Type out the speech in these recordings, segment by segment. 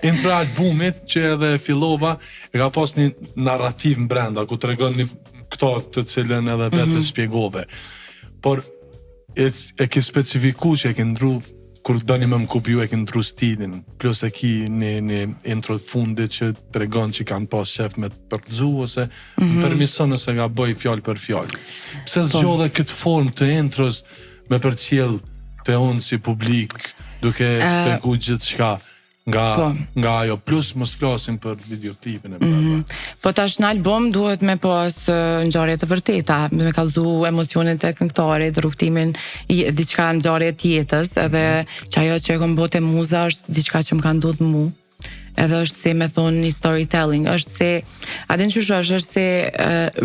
Intro albumit që edhe fillova e ka pas një narrativ në brenda ku tregon një këto të cilën edhe vetë shpjegove. Por e ke specifiku që e ke ndru kur doni më kopju e ke ndru stilin, plus e ki një intro të fundit që tregon që kanë pas shef me të përgju ose më permison nëse nga bëj fjallë për fjallë. Pse zgjodhe këtë formë të intros me përcjell të unë si publik duke tregu gjithë shka nga ajo, plus mos flasim për videoklipin e bërë. Po tash në album duhet me pas ngjarje të vërteta, me kallëzu emocionet e këngëtarit, rrugtimin, diçka ngjarje të jetës, edhe që ajo që e kom bote muza është diçka që më ka ndodhur mu. Edhe është si me thonë një storytelling, është si, atin që është si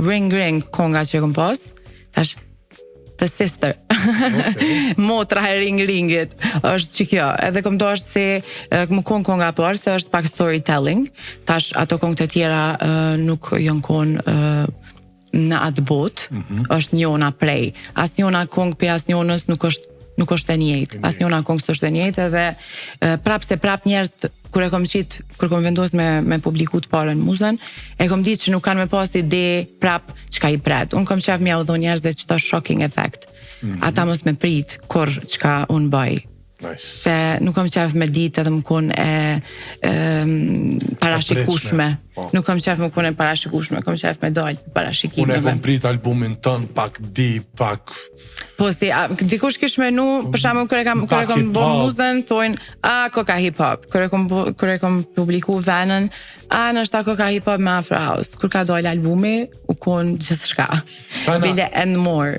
Ring Ring konga që e kom pas, tash The Sister. Okay. Motra e ringit është që kjo. Edhe kom do është si më konga por, se është pak storytelling. Tash ato kongë të tjera nuk janë konë në atë botë, është njona prej. As njona kongë për as njonës nuk është e njëjtë. As njona kongë së është e njëjtë edhe prap njerëz kur kom vendos me publiku të parën muzën, e kom ditë që nuk kanë me pas ide prap çka i pret. Unë kom qef mja u dho njerëzve që ta shocking effect. Ata mos me prit kur çka unë bëj. Nice. Se nuk kom qef me ditë edhe më kun parashikueshme. Nuk kom qef me kun e parashikueshme, kom qef me dal parashikimeve. Unë e kom prit albumin tën pak pak. Po si, dikush kish menu, për shembull kur e kam bë muzën, thonë, koka hip hop. Kur e kam publiku venën, nështë koka hip hop me Afro House. Kur ka dal albumi, u kon gjithçka. Bile and more.